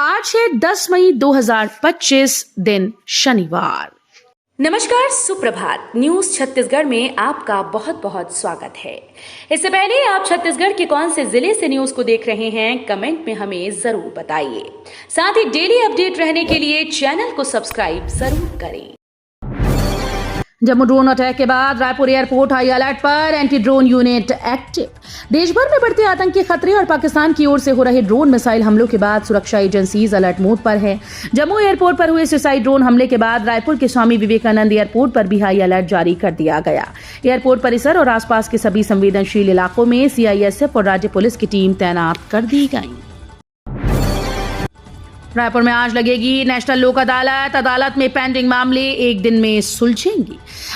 आज है 10 मई 2025 दिन शनिवार। नमस्कार, सुप्रभात। न्यूज छत्तीसगढ़ में आपका बहुत बहुत स्वागत है। इससे पहले आप छत्तीसगढ़ के कौन से जिले से न्यूज को देख रहे हैं, कमेंट में हमें जरूर बताइए। साथ ही डेली अपडेट रहने के लिए चैनल को सब्सक्राइब जरूर करें। जम्मू ड्रोन अटैक के बाद रायपुर एयरपोर्ट हाई अलर्ट पर, एंटी ड्रोन यूनिट एक्टिव। देश भर में बढ़ते आतंकी खतरे और पाकिस्तान की ओर से हो रहे ड्रोन मिसाइल हमलों के बाद सुरक्षा एजेंसीज अलर्ट मोड पर है। जम्मू एयरपोर्ट पर हुए सुसाइड ड्रोन हमले के बाद रायपुर के स्वामी विवेकानंद एयरपोर्ट पर भी हाई अलर्ट जारी कर दिया गया। एयरपोर्ट परिसर और आसपास के सभी संवेदनशील इलाकों में सीआईएसएफ और राज्य पुलिस की टीम तैनात कर दी गई। रायपुर में आज लगेगी नेशनल लोक अदालत। अदालत में पेंडिंग मामले एक दिन में सुलझेंगे।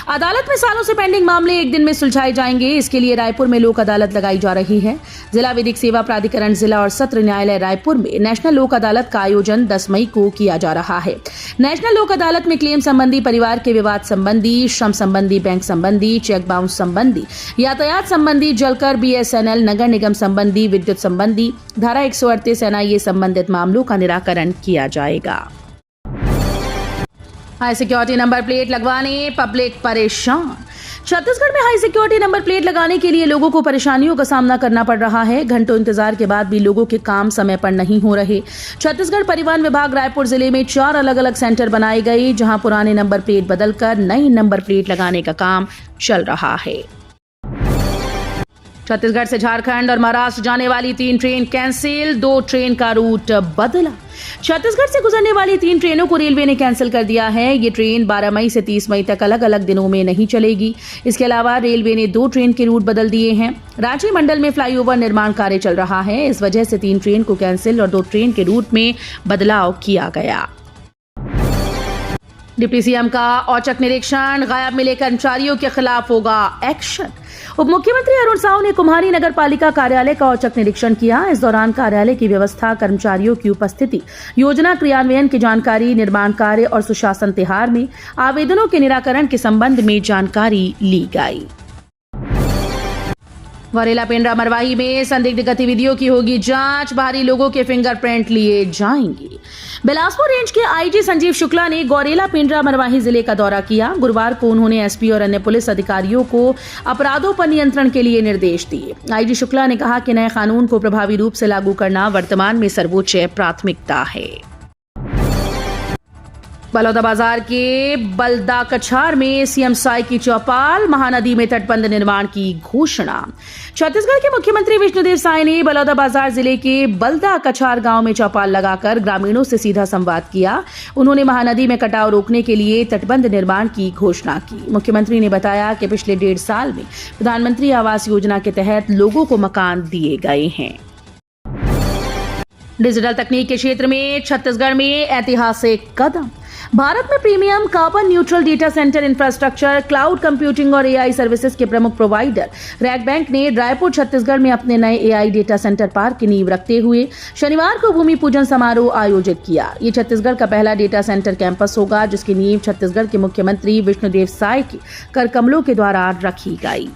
अदालत में सालों से पेंडिंग मामले एक दिन में सुलझाए जाएंगे। इसके लिए रायपुर में लोक अदालत लगाई जा रही है। जिला विधिक सेवा प्राधिकरण जिला और सत्र न्यायालय रायपुर में नेशनल लोक अदालत का आयोजन 10 मई को किया जा रहा है। नेशनल लोक अदालत में क्लेम संबंधी, परिवार के विवाद संबंधी, श्रम संबंधी, बैंक संबंधी, चेक बाउंस संबंधी, यातायात संबंधी, जलकर, बीएसएनएल, नगर निगम संबंधी, विद्युत संबंधी, धारा 138 एनआईए संबंधित मामलों का निराकरण किया जाएगा। हाई सिक्योरिटी नंबर प्लेट लगवाने पब्लिक परेशान। छत्तीसगढ़ में हाई सिक्योरिटी नंबर प्लेट लगाने के लिए लोगों को परेशानियों का सामना करना पड़ रहा है। घंटों इंतजार के बाद भी लोगों के काम समय पर नहीं हो रहे। छत्तीसगढ़ परिवहन विभाग रायपुर जिले में 4 अलग अलग सेंटर बनाए गए, जहां पुराने नंबर प्लेट बदलकर नई नंबर प्लेट लगाने का काम चल रहा है। छत्तीसगढ़ से झारखंड और महाराष्ट्र जाने वाली 3 ट्रेन कैंसिल, 2 ट्रेन का रूट बदला। छत्तीसगढ़ से गुजरने वाली 3 ट्रेनों को रेलवे ने कैंसिल कर दिया है। ये ट्रेन 12 मई से 30 मई तक अलग अलग दिनों में नहीं चलेगी। इसके अलावा रेलवे ने 2 ट्रेन के रूट बदल दिए हैं। रांची मंडल में फ्लाईओवर निर्माण कार्य चल रहा है। इस वजह से 3 ट्रेन को कैंसिल और 2 ट्रेन के रूट में बदलाव किया गया। डिप्टी सीएम का औचक निरीक्षण, गायब मिले कर्मचारियों के खिलाफ होगा एक्शन। उप मुख्यमंत्री अरुण साहू ने कुम्हारी नगर पालिका कार्यालय का औचक निरीक्षण किया। इस दौरान कार्यालय की व्यवस्था, कर्मचारियों की उपस्थिति, योजना क्रियान्वयन की जानकारी, निर्माण कार्य और सुशासन तिहार में आवेदनों के निराकरण के संबंध में जानकारी ली गई। वरेला पेंड्रा मरवाही में संदिग्ध गतिविधियों की होगी जांच, बाहरी लोगों के फिंगरप्रिंट लिए जाएंगे। बिलासपुर रेंज के आईजी संजीव शुक्ला ने गौरेला पेंड्रा मरवाही जिले का दौरा किया। गुरुवार को उन्होंने एसपी और अन्य पुलिस अधिकारियों को अपराधों पर नियंत्रण के लिए निर्देश दिए। आईजी शुक्ला ने कहा कि नए कानून को प्रभावी रूप से लागू करना वर्तमान में सर्वोच्च प्राथमिकता है। बलौदाबाजार के बलदाकछार में सीएम साई की चौपाल, महानदी में तटबंध निर्माण की घोषणा। छत्तीसगढ़ के मुख्यमंत्री विष्णुदेव साय ने बलौदाबाजार जिले के बलदाकछार गांव में चौपाल लगाकर ग्रामीणों से सीधा संवाद किया। उन्होंने महानदी में कटाव रोकने के लिए तटबंध निर्माण की घोषणा की। मुख्यमंत्री ने बताया कि पिछले 1.5 साल में प्रधानमंत्री आवास योजना के तहत लोगों को मकान दिए गए हैं। डिजिटल तकनीक के क्षेत्र में छत्तीसगढ़ में ऐतिहासिक कदम। भारत में premium carbon neutral data centre infrastructure, cloud computing और एआई सर्विसेज के प्रमुख प्रोवाइडर रैक बैंक ने रायपुर छत्तीसगढ़ में अपने नए एआई डेटा सेंटर पार्क की नींव रखते हुए शनिवार को भूमि पूजन समारोह आयोजित किया। ये छत्तीसगढ़ का पहला डेटा सेंटर कैंपस होगा, जिसकी नींव छत्तीसगढ़ के मुख्यमंत्री विष्णुदेव साय के कर कमलों के द्वारा रखी गई।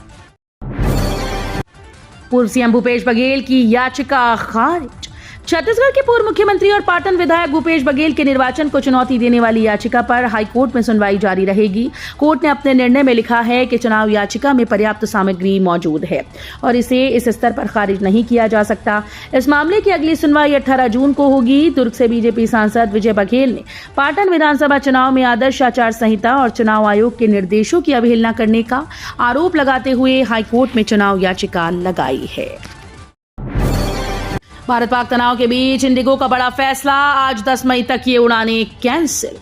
पूर्व सीएम भूपेश बघेल की याचिका खारिज। छत्तीसगढ़ के पूर्व मुख्यमंत्री और पाटन विधायक भूपेश बघेल के निर्वाचन को चुनौती देने वाली याचिका पर हाईकोर्ट में सुनवाई जारी रहेगी। कोर्ट ने अपने निर्णय में लिखा है कि चुनाव याचिका में पर्याप्त सामग्री मौजूद है और इसे इस स्तर पर खारिज नहीं किया जा सकता। इस मामले की अगली सुनवाई 18 जून को होगी। दुर्ग से बीजेपी सांसद विजय बघेल ने पाटन विधानसभा चुनाव में आदर्श आचार संहिता और चुनाव आयोग के निर्देशों की अवहेलना करने का आरोप लगाते हुए हाईकोर्ट में चुनाव याचिका लगाई है। भारत पाक तनाव के बीच इंडिगो का बड़ा फैसला, आज 10 मई तक ये उड़ानें कैंसिल।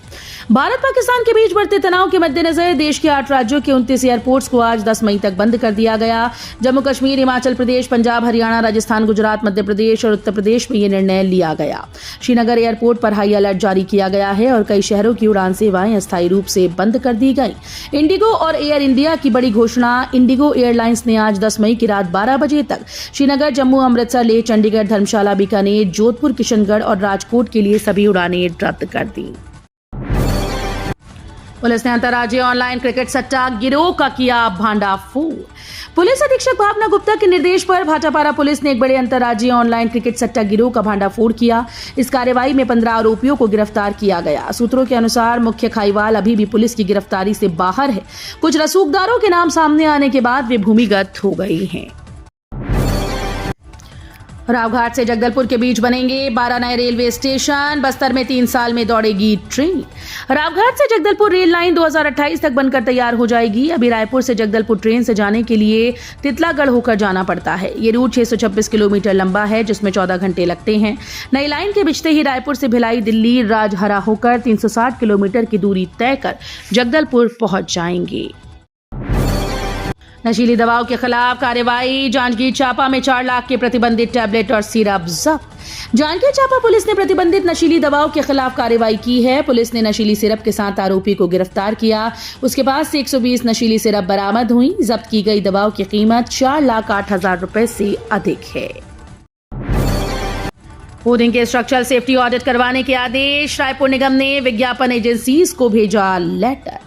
भारत पाकिस्तान के बीच बढ़ते तनाव के मद्देनजर देश के 8 राज्यों के 29 एयरपोर्ट्स को आज 10 मई तक बंद कर दिया गया। जम्मू कश्मीर, हिमाचल प्रदेश, पंजाब, हरियाणा, राजस्थान, गुजरात, मध्य प्रदेश और उत्तर प्रदेश में ये निर्णय लिया गया। श्रीनगर एयरपोर्ट पर हाई अलर्ट जारी किया गया है और कई शहरों की उड़ान सेवाएं अस्थायी रूप से बंद कर दी गई। इंडिगो और एयर इंडिया की बड़ी घोषणा। इंडिगो एयरलाइंस ने आज 10 मई की रात 12 बजे तक श्रीनगर, जम्मू, अमृतसर, लेह, चंडीगढ़, धर्मशाला, बीकानेर, जोधपुर, किशनगढ़ और राजकोट के लिए सभी उड़ानें रद्द कर दी। पुलिस ने अंतर्राज्यीय ऑनलाइन क्रिकेट सट्टा गिरोह का किया भांडाफोड़। पुलिस अधीक्षक भावना गुप्ता के निर्देश पर भाटापारा पुलिस ने एक बड़े अंतर्राज्यीय ऑनलाइन क्रिकेट सट्टा गिरोह का भांडाफोड़ किया। इस कार्रवाई में 15 आरोपियों को गिरफ्तार किया गया। सूत्रों के अनुसार मुख्य खाईवाल अभी भी पुलिस की गिरफ्तारी से बाहर है। कुछ रसूखदारों के नाम सामने आने के बाद वे भूमिगत हो गए हैं। रावघाट से जगदलपुर के बीच बनेंगे 12 नए रेलवे स्टेशन। बस्तर में 3 साल में दौड़ेगी ट्रेन। रावघाट से जगदलपुर रेल लाइन 2028 तक बनकर तैयार हो जाएगी। अभी रायपुर से जगदलपुर ट्रेन से जाने के लिए तितलागढ़ होकर जाना पड़ता है। ये रूट 626 किलोमीटर लंबा है, जिसमें 14 घंटे लगते हैं। नई लाइन के बिछते ही रायपुर से भिलाई, दिल्ली, राजहरा होकर 360 किलोमीटर की दूरी तय कर जगदलपुर पहुंच जाएंगे। नशीली दवाओं के खिलाफ कार्रवाई। जांजगीर चांपा में 4 लाख के प्रतिबंधित टैबलेट और सिरप जब्त। जांजगीर चांपा पुलिस ने प्रतिबंधित नशीली दवाओं के खिलाफ कार्रवाई की है। पुलिस ने नशीली सिरप के साथ आरोपी को गिरफ्तार किया। उसके पास से 120 नशीली सिरप बरामद हुई। जब्त की गई दवाओं की कीमत 4,08,000 रुपए से अधिक है। होर्डिंग के स्ट्रक्चरल सेफ्टी ऑडिट करवाने के आदेश। रायपुर निगम ने विज्ञापन एजेंसीज को भेजा लेटर।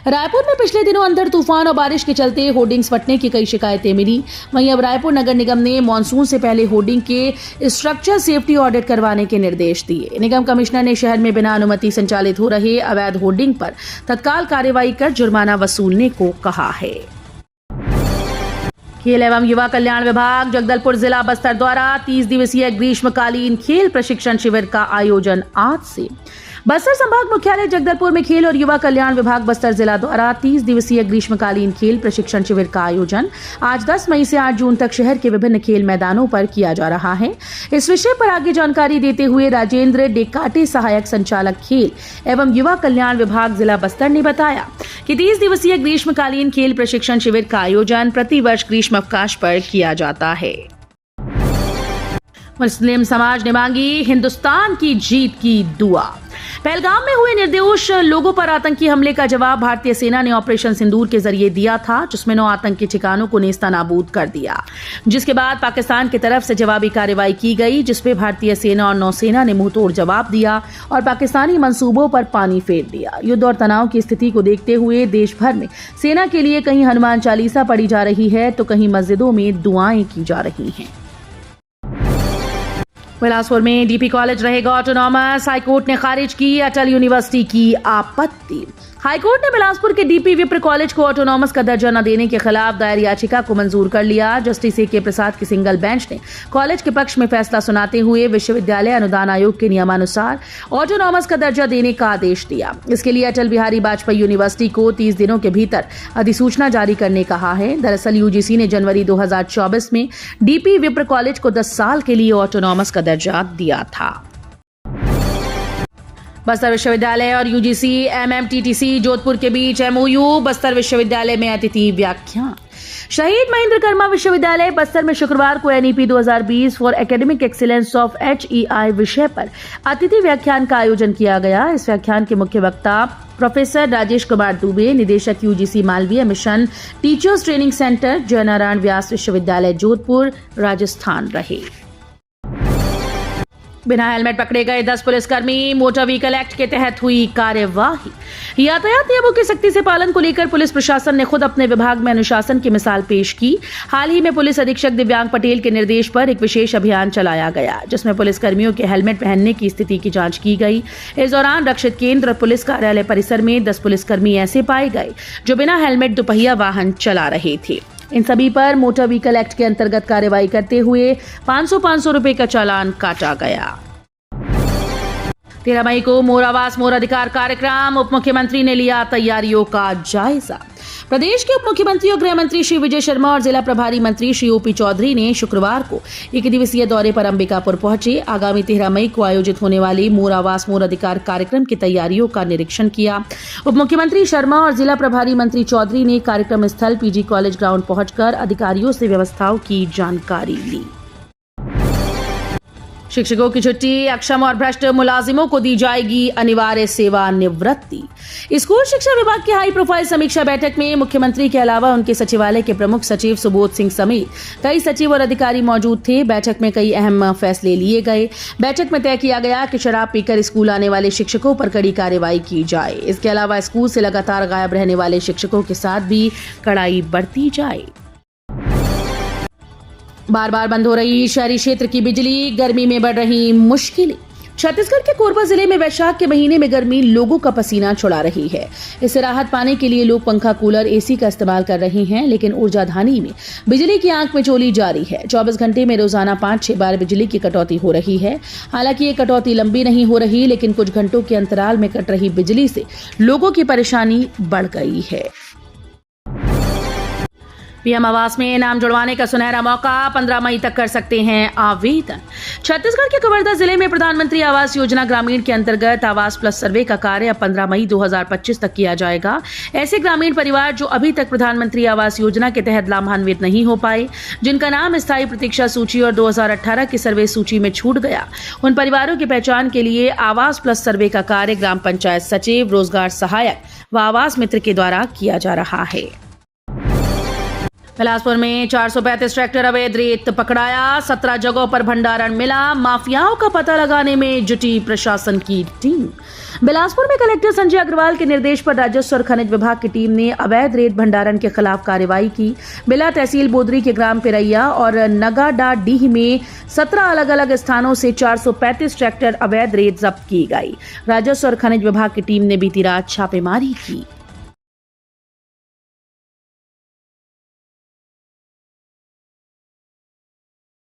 रायपुर में पिछले दिनों अंधड़ तूफान और बारिश के चलते होर्डिंग्स फटने की कई शिकायतें मिली। वहीं अब रायपुर नगर निगम ने मानसून से पहले होर्डिंग के स्ट्रक्चरल सेफ्टी ऑडिट करवाने के निर्देश दिए। निगम कमिश्नर ने शहर में बिना अनुमति संचालित हो रहे अवैध होर्डिंग पर तत्काल कार्रवाई कर जुर्माना वसूलने को कहा है। खेल एवं युवा कल्याण विभाग जगदलपुर जिला बस्तर द्वारा 30 दिवसीय ग्रीष्मकालीन खेल प्रशिक्षण शिविर का आयोजन आज से। बस्तर संभाग मुख्यालय जगदलपुर में खेल और युवा कल्याण विभाग बस्तर जिला द्वारा 30 दिवसीय ग्रीष्मकालीन खेल प्रशिक्षण शिविर का आयोजन आज 10 मई से 8 जून तक शहर के विभिन्न खेल मैदानों पर किया जा रहा है। इस विषय पर आगे जानकारी देते हुए राजेंद्र डेकाटे, सहायक संचालक खेल एवं युवा कल्याण विभाग जिला बस्तर ने बताया कि 30 दिवसीय ग्रीष्मकालीन खेल प्रशिक्षण शिविर का आयोजन प्रतिवर्ष ग्रीष्म अवकाश पर किया जाता है। मुस्लिम समाज ने मांगी हिंदुस्तान की जीत की दुआ। पहलगाम में हुए निर्दोष लोगों पर आतंकी हमले का जवाब भारतीय सेना ने ऑपरेशन सिंदूर के जरिए दिया था, जिसमें 9 आतंकी ठिकानों को नेस्तनाबूद कर दिया। जिसके बाद पाकिस्तान की तरफ से जवाबी कार्रवाई की गई, जिसपे भारतीय सेना और नौसेना ने मुंहतोड़ जवाब दिया और पाकिस्तानी मंसूबों पर पानी फेर दिया। युद्ध और तनाव की स्थिति को देखते हुए देश भर में सेना के लिए कहीं हनुमान चालीसा पढ़ी जा रही है तो कहीं मस्जिदों में दुआएं की जा रही हैं। बिलासपुर में डीपी कॉलेज रहेगा ऑटोनॉमस। हाईकोर्ट ने खारिज की अटल यूनिवर्सिटी की आपत्ति। हाईकोर्ट ने बिलासपुर के डीपी विप्र कॉलेज को ऑटोनॉमस का दर्जा न देने के खिलाफ दायर याचिका को मंजूर कर लिया। Justice A K. प्रसाद की सिंगल बेंच ने कॉलेज के पक्ष में फैसला सुनाते हुए विश्वविद्यालय अनुदान आयोग के नियमानुसार ऑटोनॉमस का दर्जा देने का आदेश दिया। इसके लिए अटल बिहारी वाजपेयी यूनिवर्सिटी को 30 दिनों के भीतर अधिसूचना जारी करने कहा है। दरअसल यूजीसी ने जनवरी 2024 में डीपी विप्र कॉलेज को 10 साल के लिए ऑटोनॉमस का दर्जा दिया था। बस्तर विश्वविद्यालय और यूजीसी एमएमटीटीसी जोधपुर के बीच एमओयू। बस्तर विश्वविद्यालय में अतिथि व्याख्यान। शहीद महेंद्र कर्मा विश्वविद्यालय बस्तर में शुक्रवार को NEP 2020 for academic excellence of HEI विषय पर अतिथि व्याख्यान का आयोजन किया गया। इस व्याख्यान के मुख्य वक्ता प्रोफेसर राजेश कुमार दुबे, निदेशक UGC Malviya mission teachers training centre, Jainarayan Vyas विश्वविद्यालय जोधपुर, राजस्थान रहे। बिना हेलमेट पकड़े गए 10 पुलिसकर्मी। मोटर व्हीकल एक्ट के तहत हुई कार्यवाही। यातायात नियमों के सख्ती से पालन को लेकर पुलिस प्रशासन ने खुद अपने विभाग में अनुशासन की मिसाल पेश की। हाल ही में पुलिस अधीक्षक दिव्यांग पटेल के निर्देश पर एक विशेष अभियान चलाया गया, जिसमें पुलिसकर्मियों के हेलमेट पहनने की स्थिति की जांच की गई। इस दौरान रक्षित केंद्र और पुलिस कार्यालय परिसर में 10 पुलिसकर्मी ऐसे पाए गए जो बिना हेलमेट दुपहिया वाहन चला रहे थे। इन सभी पर मोटर व्हीकल एक्ट के अंतर्गत कार्रवाई करते हुए 500 रुपए का चालान काटा गया। 13 मई को मोर आवास मोर अधिकार कार्यक्रम। उप मुख्यमंत्री ने लिया तैयारियों का जायजा। प्रदेश के उप मुख्यमंत्री और गृह मंत्री श्री विजय शर्मा और जिला प्रभारी मंत्री श्री ओपी चौधरी ने शुक्रवार को 1 दिवसीय दौरे पर अंबिकापुर पहुंचे। आगामी 13 मई को आयोजित होने वाले मोर आवास मोर अधिकार कार्यक्रम की तैयारियों का निरीक्षण किया। उप मुख्यमंत्री शर्मा और जिला प्रभारी मंत्री चौधरी ने कार्यक्रम स्थल पीजी कॉलेज ग्राउंड पहुंचकर अधिकारियों से व्यवस्थाओं की जानकारी ली। शिक्षकों की छुट्टी, अक्षम और भ्रष्ट मुलाजिमों को दी जाएगी अनिवार्य सेवानिवृत्ति। स्कूल शिक्षा विभाग की हाई प्रोफाइल समीक्षा बैठक में मुख्यमंत्री के अलावा उनके सचिवालय के प्रमुख सचिव सुबोध सिंह समेत कई सचिव और अधिकारी मौजूद थे। बैठक में कई अहम फैसले लिए गए। बैठक में तय किया गया कि शराब पीकर स्कूल आने वाले शिक्षकों पर कड़ी कार्रवाई की जाए। इसके अलावा स्कूल से लगातार गायब रहने वाले शिक्षकों के साथ भी कड़ाई बरती जाए। बार बार बंद हो रही शहरी क्षेत्र की बिजली, गर्मी में बढ़ रही मुश्किलें। छत्तीसगढ़ के कोरबा जिले में वैशाख के महीने में गर्मी लोगों का पसीना छुड़ा रही है। इससे राहत पाने के लिए लोग पंखा, कूलर, एसी का इस्तेमाल कर रहे हैं, लेकिन ऊर्जाधानी में बिजली की आंख मिचौली जारी है। 24 घंटे में रोजाना 5-6 बार बिजली की कटौती हो रही है। हालांकि ये कटौती लंबी नहीं हो रही, लेकिन कुछ घंटों के अंतराल में कट रही बिजली से लोगों की परेशानी बढ़ गई है। पीएम आवास में नाम जुड़वाने का सुनहरा मौका, 15 मई तक कर सकते हैं आवेदन। छत्तीसगढ़ के कवर्धा जिले में प्रधानमंत्री आवास योजना ग्रामीण के अंतर्गत आवास प्लस सर्वे का कार्य अब 15 मई 2025 तक किया जाएगा। ऐसे ग्रामीण परिवार जो अभी तक प्रधानमंत्री आवास योजना के तहत लाभान्वित नहीं हो पाए, जिनका नाम स्थायी प्रतीक्षा सूची और 2018 की सर्वे सूची में छूट गया, उन परिवारों की पहचान के लिए आवास प्लस सर्वे का कार्य ग्राम पंचायत सचिव, रोजगार सहायक व आवास मित्र के द्वारा किया जा रहा है। बिलासपुर में 435 ट्रैक्टर अवैध रेत पकड़ाया, 17 जगहों पर भंडारण मिला। माफियाओं का पता लगाने में जुटी प्रशासन की टीम। बिलासपुर में कलेक्टर संजय अग्रवाल के निर्देश पर राजस्व और खनिज विभाग की टीम ने अवैध रेत भंडारण के खिलाफ कार्रवाई की। बिला तहसील बोदरी के ग्राम पिरैया और नगाडाडीह में 17 अलग अलग स्थानों से 435 ट्रैक्टर अवैध रेत जब्त की गई। राजस्व और खनिज विभाग की टीम ने बीती रात छापेमारी की।